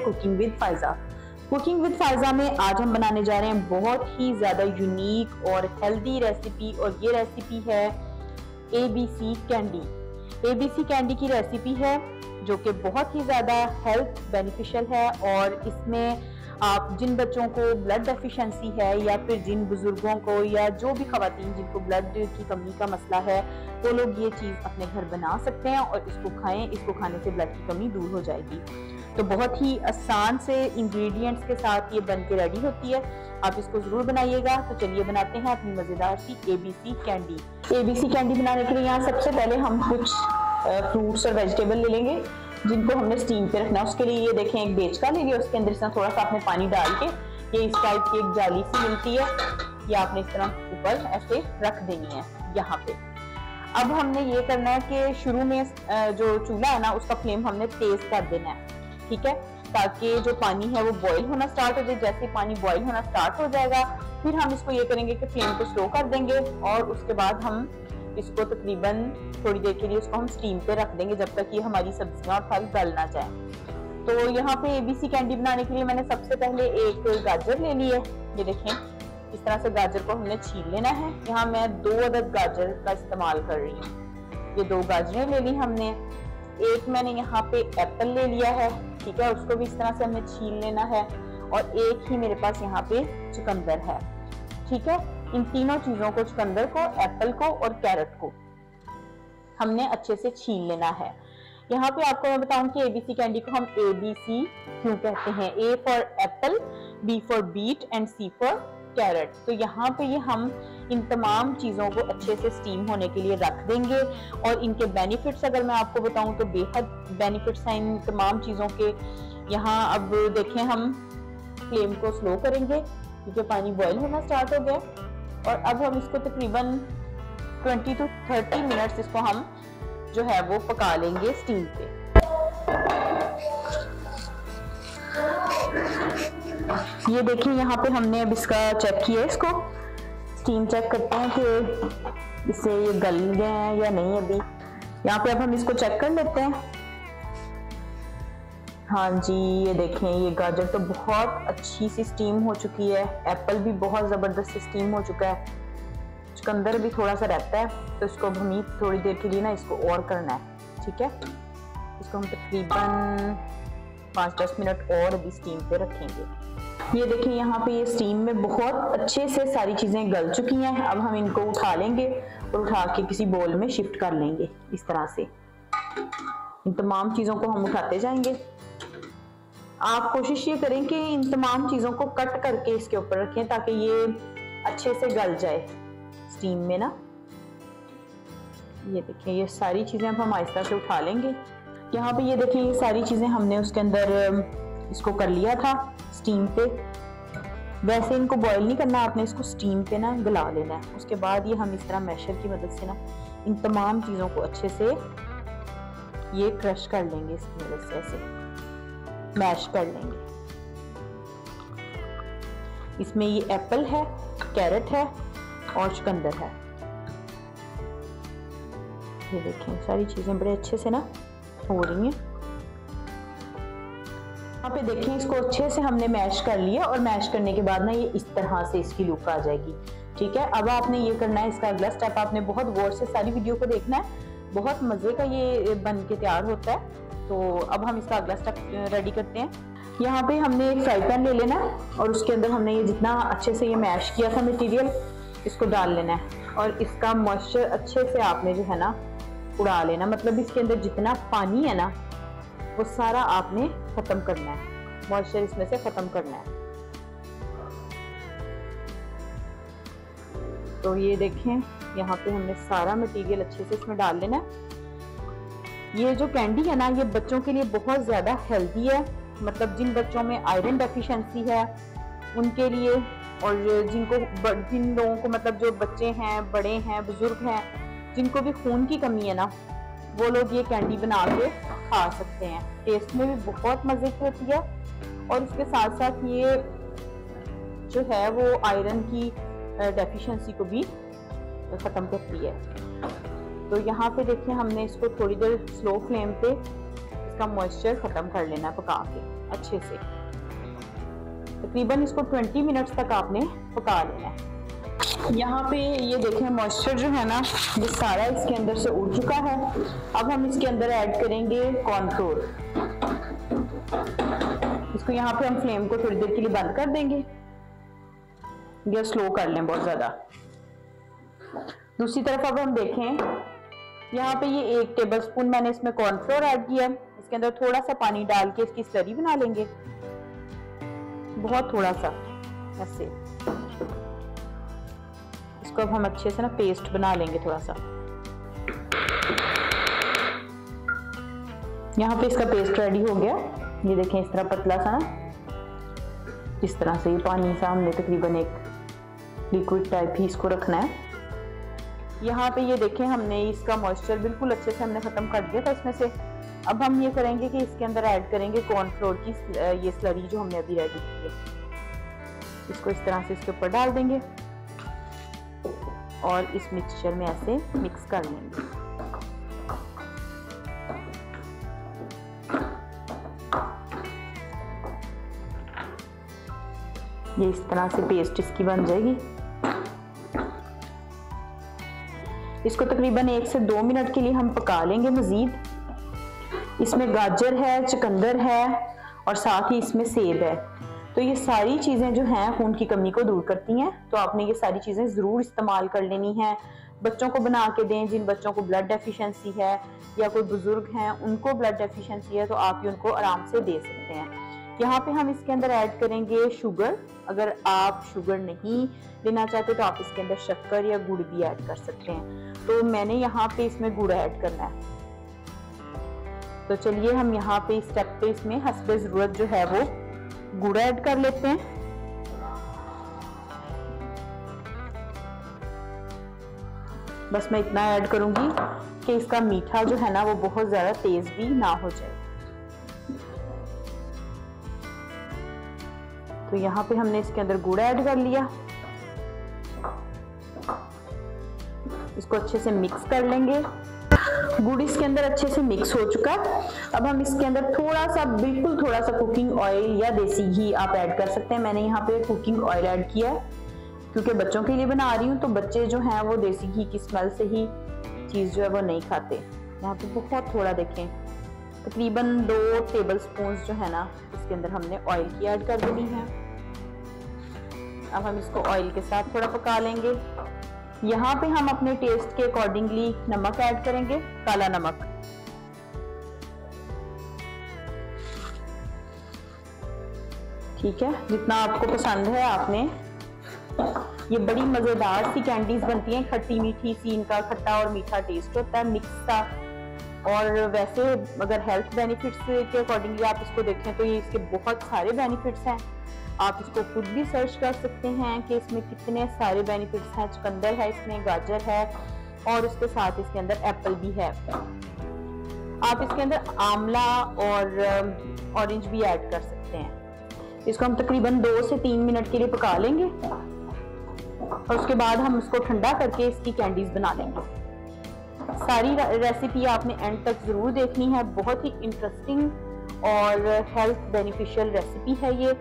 Cooking with Faiza. Cooking with Faiza में आज हम बनाने जा रहे हैं बहुत ही ज़्यादा यूनिक और हेल्दी रेसिपी, और ये रेसिपी है ABC कैंडी। ABC कैंडी की रेसिपी है जो कि बहुत ही ज़्यादा हेल्थ बेनिफिशियल है, और इसमें आप जिन बच्चों को ब्लड डेफिशिएंसी है या फिर जिन बुजुर्गों को या जो भी खवातीन जिनको ब्लड की कमी का मसला है, वो लोग ये चीज़ अपने घर बना सकते हैं और इसको खाएं। इसको खाने से ब्लड की कमी दूर हो जाएगी। तो बहुत ही आसान से इंग्रेडिएंट्स के साथ ये बन के रेडी होती है। आप इसको ज़रूर बनाइएगा। तो चलिए बनाते हैं अपनी मज़ेदार सी ABC कैंडी। ABC कैंडी बनाने के लिए यहाँ सबसे पहले हम कुछ फ्रूट्स और वेजिटेबल ले लेंगे जिनको हमने स्टीम पे रखना है। उसके लिए ये देखें एक बेचका ले लिया, उसके अंदर इस तरह थोड़ा सा आपने पानी डाल के, ये इस टाइप की एक जाली सी मिलती है, ये आपने इस तरह ऊपर ऐसे रख देनी है यहाँ पे। अब हमने ये करना है कि शुरू में जो चूल्हा है ना उसका फ्लेम हमने तेज कर देना है, ठीक है, ताकि जो पानी है वो बॉईल होना स्टार्ट हो जाए। जैसे पानी बॉईल होना स्टार्ट हो जाएगा फिर हम इसको ये करेंगे कि फ्लेम को स्लो कर देंगे, और उसके बाद हम इसको तकरीबन थोड़ी देर के लिए इसको हम स्टीम पे रख देंगे जब तक ये हमारी सब्जियां और फल गल ना जाए। तो यहाँ पे ABC कैंडी बनाने के लिए मैंने सबसे पहले एक गाजर ले ली है। ये देखें इस तरह से गाजर को हमने छील लेना है। यहाँ मैं 2 अदद गाजर का इस्तेमाल कर रही हूँ। ये 2 गाजरें ले ली हमने। एक मैंने यहाँ पे एप्पल ले लिया है, ठीक है, उसको भी इस तरह से हमने छील लेना है, और एक ही मेरे पास यहाँ पे चुकंदर है, ठीक है। इन तीनों चीजों को, चुकंदर को, एप्पल को और कैरेट को हमने अच्छे से छील लेना है। यहाँ पे आपको मैं बताऊं कि ABC कैंडी को हम ABC क्यों कहते हैं। A for apple, B for beet and C for carrot. तो यहाँ पे ये हम इन तमाम चीजों को अच्छे से स्टीम होने के लिए रख देंगे, और इनके बेनिफिट्स अगर मैं आपको बताऊं तो बेहद बेनिफिट्स हैं इन तमाम चीजों के। यहाँ अब देखें हम फ्लेम को स्लो करेंगे क्योंकि पानी बॉईल होना स्टार्ट हो गया, और अब हम इसको तकरीबन 20 to 30 मिनट्स इसको हम जो है वो पका लेंगे स्टीम पे। ये देखिए यहाँ पे हमने अब इसका चेक किया, इसको स्टीम चेक करते हैं कि इससे ये गल गए हैं या नहीं। अभी यहाँ पे अब हम इसको चेक कर लेते हैं। हाँ जी, ये देखें ये गाजर तो बहुत अच्छी सी स्टीम हो चुकी है, एप्पल भी बहुत ज़बरदस्त स्टीम हो चुका है, चुकंदर भी थोड़ा सा रहता है, तो इसको हमें थोड़ी देर के लिए ना इसको और करना है, ठीक है। इसको हम तकरीबन 5-10 मिनट और अभी स्टीम पे रखेंगे। ये देखिए यहाँ पे ये स्टीम में बहुत अच्छे से सारी चीज़ें गल चुकी हैं। अब हम इनको उठा लेंगे और उठा के किसी बोल में शिफ्ट कर लेंगे। इस तरह से इन तमाम चीज़ों को हम उठाते जाएंगे। आप कोशिश ये करें कि इन तमाम चीज़ों को कट करके इसके ऊपर रखें ताकि ये अच्छे से गल जाए स्टीम में ना। ये देखिए ये सारी चीज़ें अब हम आहिस्ता से उठा लेंगे। यहाँ पे ये देखिए ये सारी चीज़ें हमने उसके अंदर इसको कर लिया था स्टीम पे। वैसे इनको बॉईल नहीं करना, आपने इसको स्टीम पे ना गला लेना है। उसके बाद ये हम इस तरह मैशर की मदद से ना इन तमाम चीज़ों को अच्छे से ये क्रश कर लेंगे, इसकी मदद से ऐसे मैश कर लेंगे। इसमें ये एप्पल है, कैरेट है और चुकंदर है। ये देखें सारी चीजें बड़े अच्छे से ना हो रही हैं। यहाँ पे देखें इसको अच्छे से हमने मैश कर लिया, और मैश करने के बाद ना ये इस तरह से इसकी लुक आ जाएगी, ठीक है। अब आपने ये करना है, इसका अगला स्टेप आपने बहुत गौर से सारी वीडियो को देखना है। बहुत मजे का ये बन के तैयार होता है। तो अब हम इसका अगला स्टेप रेडी करते हैं। यहाँ पे हमने एक फ्राई पैन ले लेना है, और उसके अंदर हमने ये जितना अच्छे से ये मैश किया था मटेरियल इसको डाल लेना है, और इसका मॉइस्चर अच्छे से आपने जो है ना उड़ा लेना। मतलब इसके अंदर जितना पानी है ना वो सारा आपने खत्म करना है, मॉइस्चर इसमें से खत्म करना है। तो ये देखें यहाँ पे हमने सारा मटेरियल अच्छे से इसमें डाल लेना है। ये जो कैंडी है ना ये बच्चों के लिए बहुत ज़्यादा हेल्दी है। मतलब जिन बच्चों में आयरन डेफिशिएंसी है उनके लिए, और जिन लोगों को मतलब जो बच्चे हैं, बड़े हैं, बुजुर्ग हैं, जिनको भी खून की कमी है ना, वो लोग ये कैंडी बना के खा सकते हैं। टेस्ट में भी बहुत मज़े की होती है, और उसके साथ साथ ये जो है वो आयरन की डेफिशिएंसी को भी ख़त्म करती है। तो यहाँ पे देखिए हमने इसको थोड़ी देर स्लो फ्लेम पे इसका मॉइस्चर ख़त्म कर लेना पका के। अच्छे से। तकरीबन इसको 20 मिनट्स तक आपने पका लेना है। यहाँ पे ये देखें मॉइस्चर जो है ना ये सारा इसके अंदर से उड़ चुका है। अब हम इसके अंदर ऐड करेंगे कॉर्नफ्लोर। इसको यहाँ पे हम फ्लेम को थोड़ी देर के लिए बंद कर देंगे या स्लो कर लें बहुत ज्यादा। दूसरी तरफ अब हम देखें यहाँ पे ये 1 टेबलस्पून मैंने इसमें कॉर्नफ्लोर ऐड किया है। इसके अंदर थोड़ा सा पानी डाल के इसकी स्लरी बना लेंगे, बहुत थोड़ा सा ऐसे। इसको अब हम अच्छे से ना पेस्ट बना लेंगे थोड़ा सा। यहाँ पे इसका पेस्ट रेडी हो गया। ये देखें इस तरह पतला सा ना, इस तरह से। ये पानी सा हमने तकरीबन एक लिक्विड टाइप ही इसको रखना है। यहाँ पे ये देखें हमने इसका मॉइस्चर बिल्कुल अच्छे से हमने खत्म कर दिया था इसमें से। अब हम ये करेंगे कि इसके अंदर ऐड करेंगे कॉर्नफ्लोर की ये स्लरी जो हमने अभी रेडी की है। इसको इस तरह से इसके ऊपर डाल देंगे और इस मिक्सचर में ऐसे मिक्स कर लेंगे। ये इस तरह से पेस्ट इसकी बन जाएगी। इसको तकरीबन 1 से 2 मिनट के लिए हम पका लेंगे मजीद। इसमें गाजर है, चुकंदर है और साथ ही इसमें सेब है। तो ये सारी चीज़ें जो हैं खून की कमी को दूर करती हैं, तो आपने ये सारी चीज़ें ज़रूर इस्तेमाल कर लेनी है। बच्चों को बना के दें, जिन बच्चों को ब्लड डेफिशिएंसी है या कोई बुजुर्ग हैं उनको ब्लड डेफिशिएंसी है तो आप ये उनको आराम से दे सकते हैं। यहाँ पे हम इसके अंदर ऐड करेंगे शुगर। अगर आप शुगर नहीं लेना चाहते तो आप इसके अंदर शक्कर या गुड़ भी ऐड कर सकते हैं। तो मैंने यहाँ पे इसमें गुड़ ऐड करना है। तो चलिए हम यहाँ पे इस स्टेप पे इसमें हस्बे ज़रूरत जो है वो गुड़ ऐड कर लेते हैं। बस मैं इतना ऐड करूंगी कि इसका मीठा जो है ना वो बहुत ज्यादा तेज भी ना हो जाए। तो यहाँ पे हमने इसके अंदर गुड़ ऐड कर लिया। इसको अच्छे से मिक्स कर लेंगे। गुड़ इसके अंदर अच्छे से मिक्स हो चुका। अब हम इसके अंदर थोड़ा सा, बिल्कुल थोड़ा सा कुकिंग ऑयल या देसी घी आप ऐड कर सकते हैं। मैंने यहाँ पे कुकिंग ऑयल ऐड किया है क्योंकि बच्चों के लिए बना रही हूँ, तो बच्चे जो हैं वो देसी घी की स्मेल से ही चीज़ जो है वो नहीं खाते। यहाँ पे बहुत थोड़ा देखें, तकरीबन 2 टेबलस्पून जो है ना इसके अंदर हमने ऑयल की ऐड कर देनी है। अब हम इसको ऑयल के साथ थोड़ा पका लेंगे। यहाँ पे हम अपने टेस्ट के अकॉर्डिंगली नमक ऐड करेंगे, काला नमक। ठीक है, जितना आपको पसंद है आपने। ये बड़ी मजेदार सी कैंडीज बनती हैं, खट्टी मीठी सी। इनका खट्टा और मीठा टेस्ट होता है मिक्स सा। और वैसे अगर हेल्थ बेनिफिट्स के अकॉर्डिंगली आप इसको देखें तो ये इसके बहुत सारे बेनिफिट्स हैं। आप इसको खुद भी सर्च कर सकते हैं कि इसमें कितने सारे बेनिफिट्स हैं। चुकंदर है इसमें, गाजर है और उसके साथ इसके अंदर एप्पल भी है। आप इसके अंदर आंवला और ऑरेंज भी ऐड कर सकते हैं। इसको हम तकरीबन 2 से 3 मिनट के लिए पका लेंगे और उसके बाद हम इसको ठंडा करके इसकी कैंडीज बना लेंगे। सारी रेसिपी आपने एंड तक जरूर देखनी है। बहुत ही इंटरेस्टिंग और हेल्थ बेनिफिशियल रेसिपी है ये।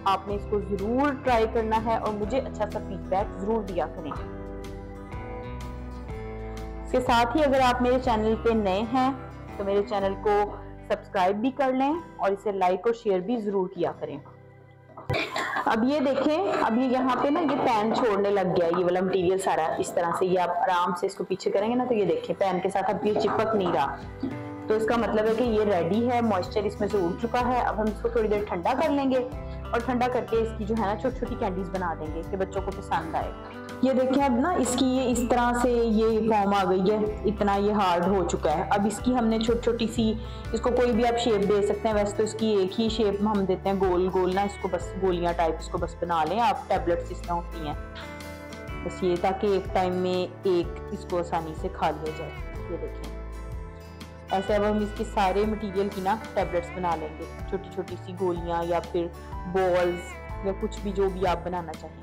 आपने इसको जरूर ट्राई करना है और मुझे अच्छा सा फीडबैक जरूर दिया करें। इसके साथ ही अगर आप मेरे चैनल पे नए हैं तो मेरे चैनल को सब्सक्राइब भी कर लें और इसे लाइक और शेयर भी जरूर किया करें। अब ये देखें, अब ये यहाँ पे ना ये पैन छोड़ने लग गया, ये वाला मटेरियल सारा इस तरह से। ये आप आराम से इसको पीछे करेंगे ना तो ये देखें पैन के साथ अब ये चिपक नहीं रहा। तो इसका मतलब है कि ये रेडी है, मॉइस्चर इसमें से उड़ चुका है। अब हम इसको थोड़ी देर ठंडा कर लेंगे और ठंडा करके इसकी जो है ना छोटी छोटी कैंडीज बना देंगे कि बच्चों को पसंद आए। ये देखें अब ना इसकी ये इस तरह से ये फॉर्म आ गई है, इतना ये हार्ड हो चुका है। अब इसकी हमने छोटी छोटी सी, इसको कोई भी आप शेप दे सकते हैं। वैसे तो इसकी एक ही शेप हम देते हैं, गोल गोल ना, इसको बस गोलियां टाइप इसको बस बना लें आप। टैबलेट्स इस तरह होती हैं बस ये, ताकि एक टाइम में एक इसको आसानी से खा लिया जाए। ये देखें ऐसे। अब हम इसके सारे मटेरियल की ना टैबलेट्स बना लेंगे, छोटी छोटी सी गोलियां या फिर बॉल्स या कुछ भी, जो भी आप बनाना चाहें।